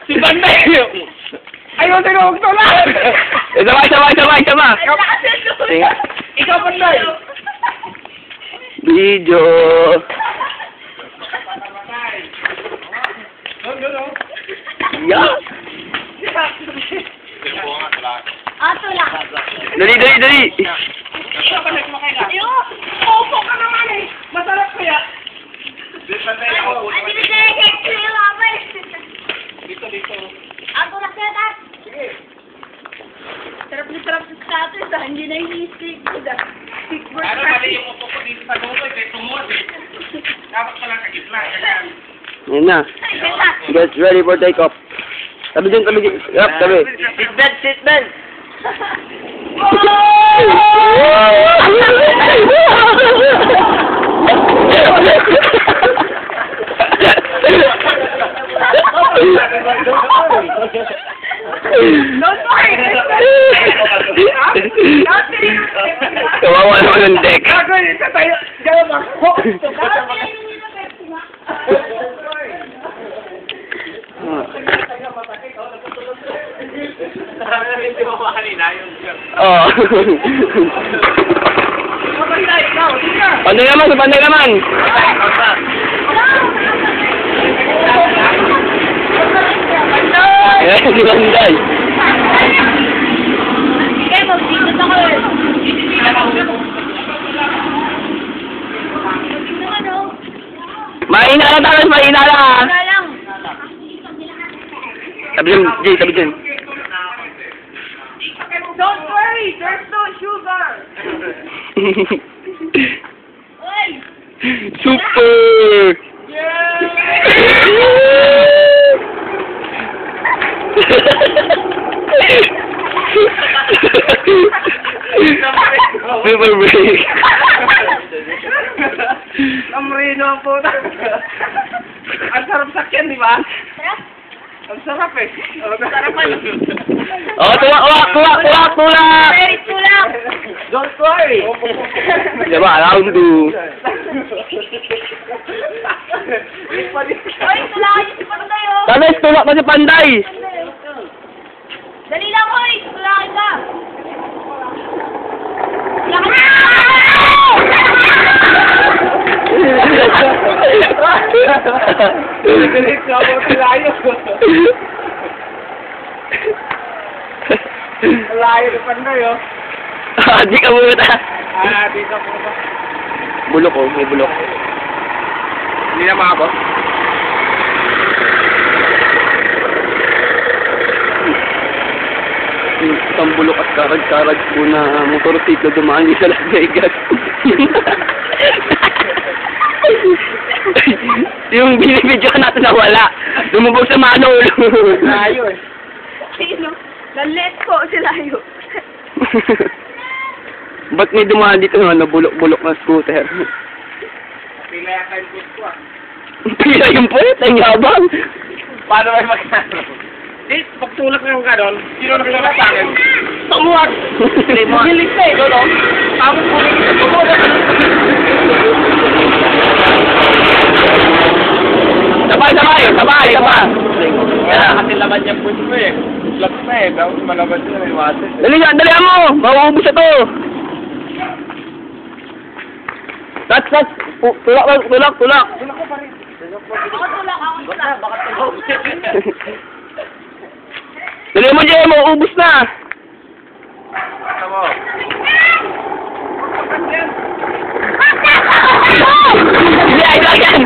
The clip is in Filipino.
Si Banday! Ayun, tinawag to lang! Sabay! Ikaw, Banday! Video! Yeah! Tulak. Dali! Ayun! Opo ka naman eh! Masarap kaya? Hindi na siya yung abay. Dito. Tulak na tat. Sarap sa status ah. Hindi na yung stick. Ano mali yung upo ko dito sa luto, kaya tumod eh. Dapat pala sa gitna. Yan na. Get ready for take-off. Tabi dyan. Yup, tabi. Seatbelt! Kawawa naman yung deck. Gagawin ito tayo. Gawin ako. Oh. Panday naman. Eh, si Banday. Kaya mag-dito ako eh. Mahina na. Wala lang. Tabi dyan. Don't worry, there's no sugar. Uy! Super! Super break. Ang marino ang puta. Ang sarap sakyan, di ba? Sarap? Ang sarap eh. Sarapan. Oh, tulak! Very tulak. Don't worry. Diba, round 2. Uy, tulakan niyo si Panday oh. Tapos tulak pa si Panday. Dali lang uy, tulakan ka. Galit ka mo layo. Layo na Panday oh. Di ka muna. Dito po ba? Bulok oh, may bulok. Hindi na makabot. Isang bulok at karag-karag po na motorsiklo dumaan sa Las Vegas. Yung binibidyo natin na wala. Lumubog sa manol. Layo eh. Sino? Lalet ko sila yun. Ba't may dumaan dito na bulok-bulok na scooter? Pila yata yung push ko ah. Pila yung puwet, ang yabang. Paano may magkano? Pagtulak ng ganon, sino nakilala sa akin? Tumuwag! Hilis na eh, gano'n? Tapos kunin sa tumuwag. Sabay. Kaya kasi laman niya push ko eh. Vlog na eh, tapos malaban siya may water. Dali mo! Mauubos na to! Tats! Tulak! Ako tulak. Dali mo, Jay! Mauubos na! Ano mo? Hindi, ay lang yan!